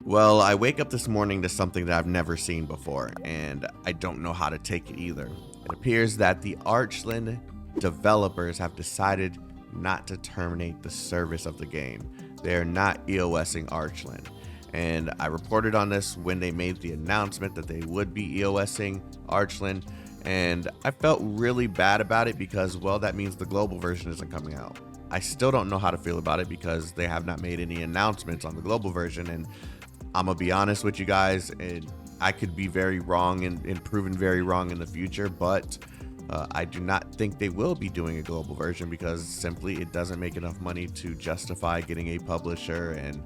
Well, I wake up this morning to something that I've never seen before, and I don't know how to take it either. It appears that the Archeland developers have decided not to terminate the service of the game. They're not EOSing Archeland. And I reported on this when they made the announcement that they would be EOSing Archeland, and I felt really bad about it because, well, that means the global version isn't coming out. I still don't know how to feel about it because they have not made any announcements on the global version, and I'm gonna be honest with you guys, and I could be very wrong and proven very wrong in the future, but I do not think they will be doing a global version because simply it doesn't make enough money to justify getting a publisher and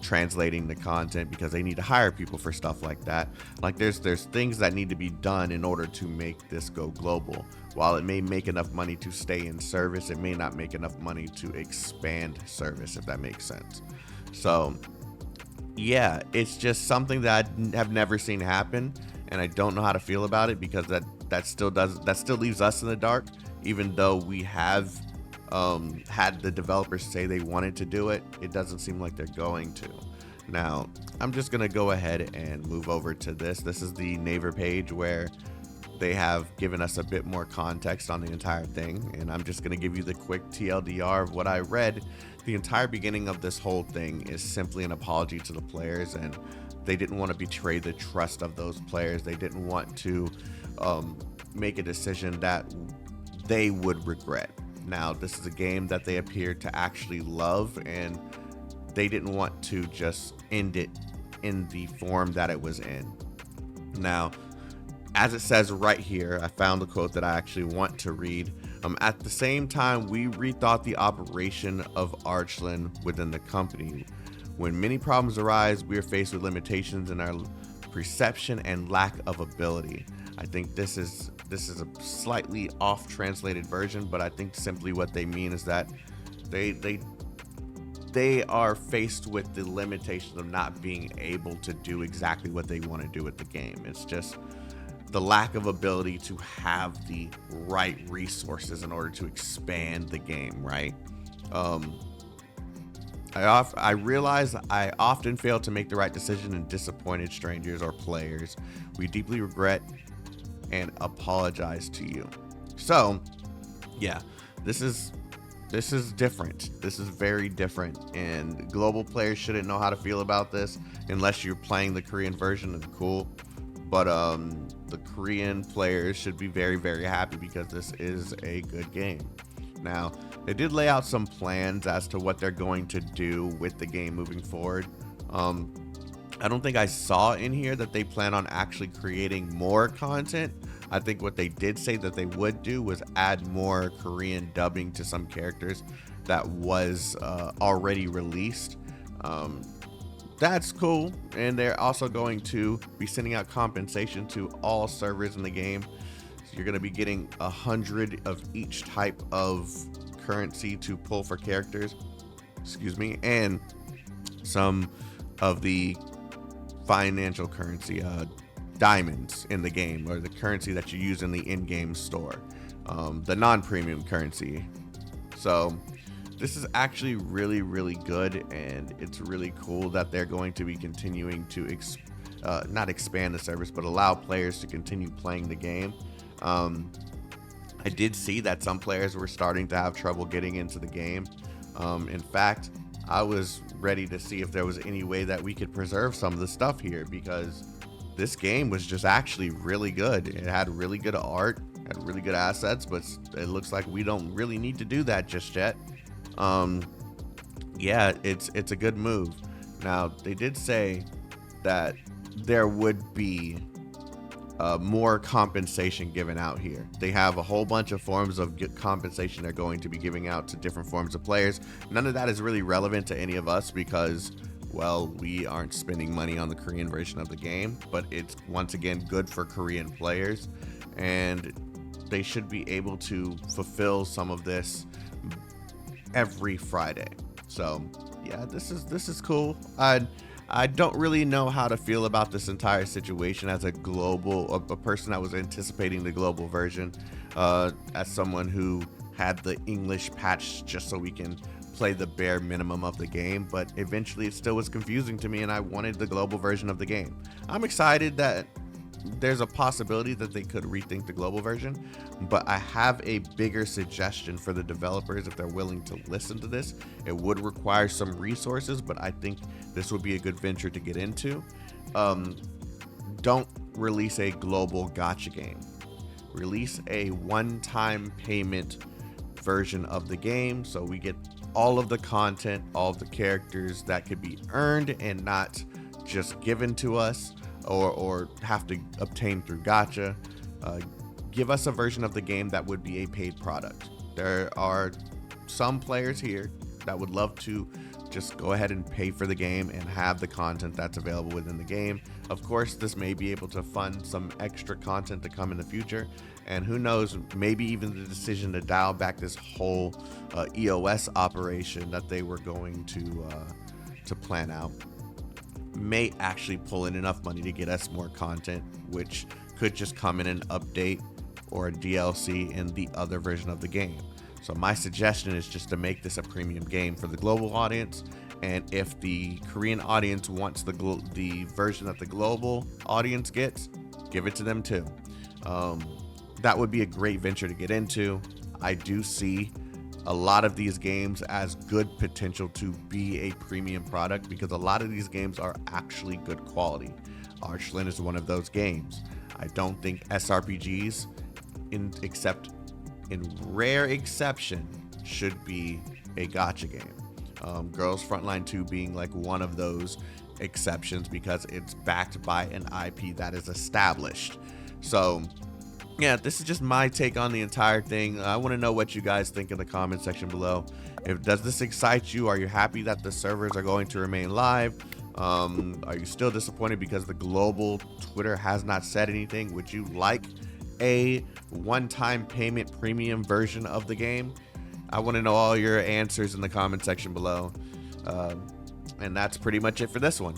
translating the content, because they need to hire people for stuff like that. Like there's things that need to be done in order to make this go global. While it may make enough money to stay in service, it may not make enough money to expand service, if that makes sense. So yeah, it's just something that I have never seen happen, and I don't know how to feel about it because that still leaves us in the dark, even though we have had the developers say they wanted to do it. It doesn't seem like they're going to. Now, I'm just gonna go ahead and move over to this. This is the Naver page where they have given us a bit more context on the entire thing, and I'm just gonna give you the quick TLDR of what I read. The entire beginning of this whole thing is simply an apology to the players, and they didn't want to betray the trust of those players. They didn't want to make a decision that they would regret. Now, this is a game that they appear to actually love, and they didn't want to just end it in the form that it was in. Now, as it says right here, I found the quote that I actually want to read. At the same time, we rethought the operation of Archeland within the company. When many problems arise, we are faced with limitations in our perception and lack of ability. I think this is a slightly off translated version, but I think simply what they mean is that they are faced with the limitations of not being able to do exactly what they want to do with the game. It's just the lack of ability to have the right resources in order to expand the game, right? I realize I often fail to make the right decision and disappointed strangers or players. We deeply regret and apologize to you. So yeah, this is different. This is very different, and global players shouldn't know how to feel about this unless you're playing the Korean version. And cool, but the Korean players should be very, very happy because this is a good game. Now, they did lay out some plans as to what they're going to do with the game moving forward. I don't think I saw in here that they plan on actually creating more content. I think what they did say that they would do was add more Korean dubbing to some characters that was already released. That's cool, and they're also going to be sending out compensation to all servers in the game. So you're going to be getting 100 of each type of currency to pull for characters, and some of the financial currency, diamonds in the game, or the currency that you use in the in-game store, the non-premium currency. So this is actually really, really good, and it's really cool that they're going to be continuing to not expand the service, but allow players to continue playing the game. I did see that some players were starting to have trouble getting into the game. In fact, I was ready to see if there was any way that we could preserve some of the stuff here, because this game was just actually really good. It had really good art, had really good assets, but it looks like we don't really need to do that just yet. Yeah, it's a good move. Now, they did say that there would be more compensation given out here. They have a whole bunch of forms of compensation they're going to be giving out to different forms of players. None of that is really relevant to any of us because, well, we aren't spending money on the Korean version of the game, but it's once again good for Korean players, and they should be able to fulfill some of this every Friday. So yeah, this is cool. I don't really know how to feel about this entire situation as a person that was anticipating the global version, as someone who had the English patch just so we can play the bare minimum of the game, but eventually it still was confusing to me and I wanted the global version of the game. I'm excited that there's a possibility that they could rethink the global version, but I have a bigger suggestion for the developers if they're willing to listen to this. It would require some resources, but I think this would be a good venture to get into. Don't release a global gacha game. Release a one-time payment version of the game so we get all of the content, all of the characters that could be earned and not just given to us or have to obtain through gacha. Give us a version of the game that would be a paid product. There are some players here that would love to just go ahead and pay for the game and have the content that's available within the game. Of course, this may be able to fund some extra content to come in the future, and who knows, maybe even the decision to dial back this whole EOS operation that they were going to plan out may actually pull in enough money to get us more content, which could just come in an update or a DLC in the other version of the game. So my suggestion is just to make this a premium game for the global audience, and if the Korean audience wants the version that the global audience gets, give it to them too. That would be a great venture to get into. I do see a lot of these games as good potential to be a premium product because a lot of these games are actually good quality. Archeland is one of those games. I don't think SRPGs, except in rare exception, should be a gacha game. Girls Frontline 2 being like one of those exceptions because it's backed by an IP that is established. So yeah, this is just my take on the entire thing. I want to know what you guys think in the comment section below. Does this excite you? Are you happy that the servers are going to remain live? Are you still disappointed because the global Twitter has not said anything? Would you like a one-time payment premium version of the game? I want to know all your answers in the comment section below. And that's pretty much it for this one.